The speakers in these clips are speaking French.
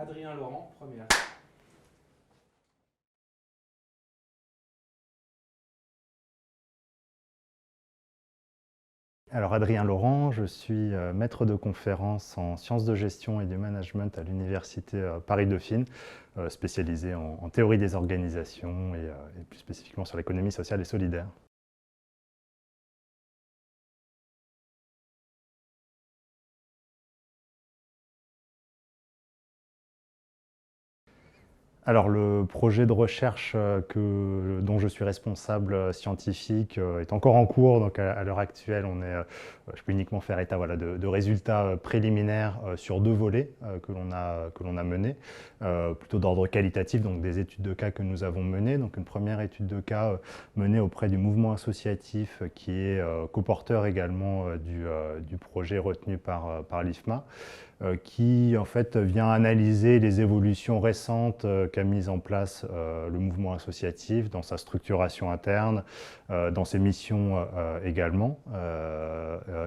Adrien Laurent, première. Alors Adrien Laurent, je suis maître de conférence en sciences de gestion et du management à l'université Paris-Dauphine, spécialisé en théorie des organisations et plus spécifiquement sur l'économie sociale et solidaire. Alors le projet de recherche dont je suis responsable scientifique est encore en cours, donc à l'heure actuelle je peux uniquement faire état voilà, de résultats préliminaires sur 2 volets que l'on a menés, plutôt d'ordre qualitatif, donc des études de cas que nous avons menées. Donc une première étude de cas menée auprès du mouvement associatif qui est coporteur également du projet retenu par l'IFMA. Qui en fait vient analyser les évolutions récentes qu'a mises en place le mouvement associatif dans sa structuration interne, dans ses missions également,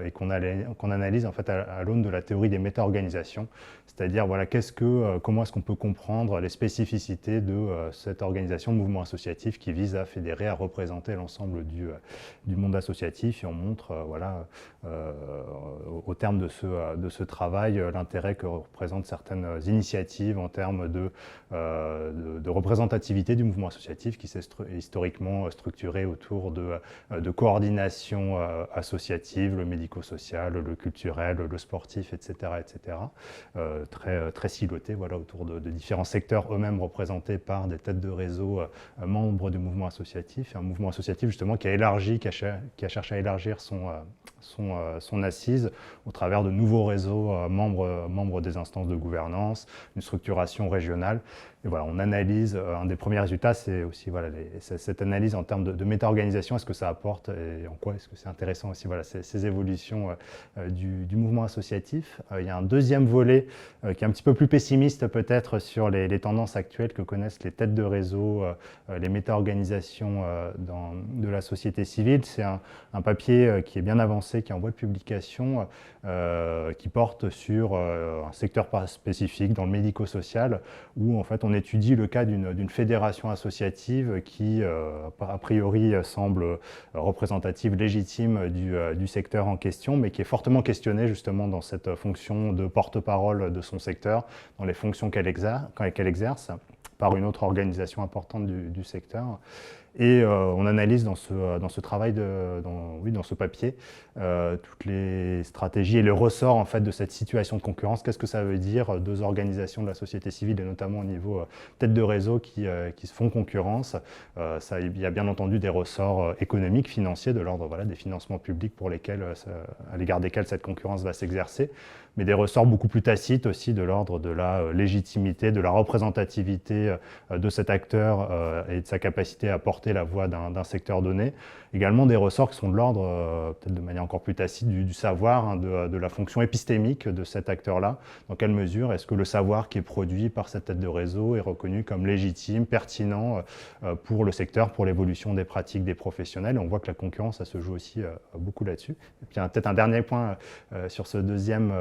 et qu'on analyse en fait à l'aune de la théorie des méta-organisations, c'est-à-dire voilà, comment est-ce qu'on peut comprendre les spécificités de cette organisation mouvement associatif qui vise à fédérer, à représenter l'ensemble du monde associatif, et on montre voilà, au terme de ce travail l'intérêt que représentent certaines initiatives en termes de représentativité du mouvement associatif qui s'est historiquement structuré autour de coordination associative, le médico-social, le culturel, le sportif, etc. etc. Très siloté voilà, autour de différents secteurs eux-mêmes représentés par des têtes de réseau membres du mouvement associatif. Et un mouvement associatif justement qui a cherché à élargir son assise au travers de nouveaux réseaux membres des instances de gouvernance, une structuration régionale. Et voilà, on analyse, un des premiers résultats, c'est aussi voilà, cette analyse en termes de méta-organisation, est-ce que ça apporte et en quoi est-ce que c'est intéressant aussi voilà, ces évolutions du mouvement associatif. Il y a un deuxième volet qui est un petit peu plus pessimiste peut-être sur les tendances actuelles que connaissent les têtes de réseau, les méta-organisations de la société civile. C'est un papier qui est bien avancé, qui est en voie de publication, qui porte sur un secteur spécifique dans le médico-social, où en fait on étudie le cas d'une fédération associative qui a priori semble représentative, légitime du secteur en question, mais qui est fortement questionnée justement dans cette fonction de porte-parole de son secteur, dans les fonctions qu'elle exerce par une autre organisation importante du secteur. Et on analyse dans ce travail, dans ce papier, toutes les stratégies et le ressort en fait, de cette situation de concurrence. Qu'est-ce que ça veut dire, deux organisations de la société civile, et notamment au niveau tête de réseau qui se font concurrence. Il y a bien entendu des ressorts économiques, financiers, de l'ordre voilà, des financements publics à l'égard desquels cette concurrence va s'exercer, mais des ressorts beaucoup plus tacites aussi de l'ordre de la légitimité, de la représentativité de cet acteur et de sa capacité à porter la voix d'un secteur donné. Également des ressorts qui sont de l'ordre, peut-être de manière encore plus tacite, du savoir, hein, de la fonction épistémique de cet acteur-là. Dans quelle mesure est-ce que le savoir qui est produit par cette tête de réseau est reconnu comme légitime, pertinent pour le secteur, pour l'évolution des pratiques des professionnels. Et on voit que la concurrence, ça se joue aussi beaucoup là-dessus. Et puis peut-être un dernier point sur ce deuxième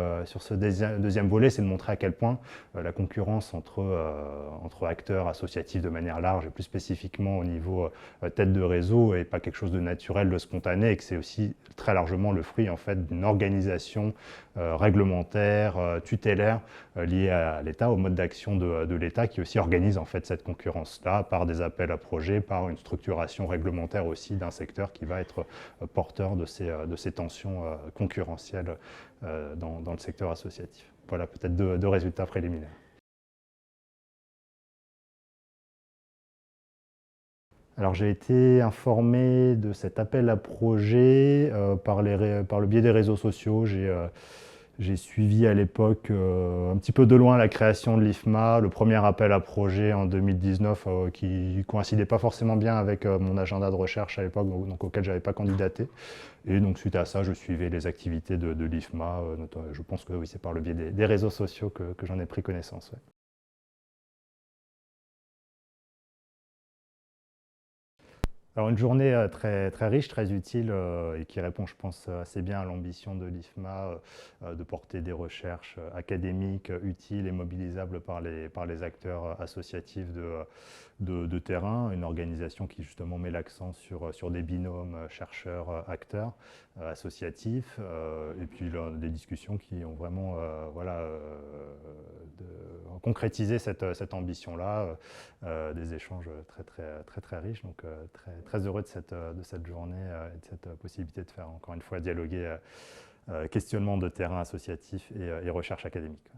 volet, c'est de montrer à quel point la concurrence entre acteurs associatifs de manière large, et plus spécifiquement au niveau tête de réseau, n'est pas quelque chose de naturel, de spontané, et que c'est aussi très largement le fruit en fait, d'une organisation réglementaire, tutélaire, liée à l'État, au mode d'action de l'État, qui aussi organise en fait cette concurrence-là par des appels à projets, par une structuration réglementaire aussi d'un secteur qui va être porteur de ces tensions concurrentielles dans le secteur associatif. Voilà peut-être deux résultats préliminaires. Alors j'ai été informé de cet appel à projet par le biais des réseaux sociaux. J'ai suivi à l'époque un petit peu de loin la création de l'IFMA, le premier appel à projet en 2019 qui ne coïncidait pas forcément bien avec mon agenda de recherche à l'époque, donc auquel je n'avais pas candidaté. Et donc suite à ça, je suivais les activités de l'IFMA. Je pense que oui, c'est par le biais des réseaux sociaux que j'en ai pris connaissance. Ouais. Alors une journée très, très riche, très utile et qui répond, je pense, assez bien à l'ambition de l'IFMA de porter des recherches académiques utiles et mobilisables par les acteurs associatifs de terrain, une organisation qui justement met l'accent sur des binômes chercheurs-acteurs associatifs et puis là, des discussions qui ont vraiment concrétisé cette ambition-là, des échanges très, très, très, très riches. Donc très, très heureux de cette journée et de cette possibilité de faire encore une fois dialoguer questionnement de terrain associatif et recherche académique.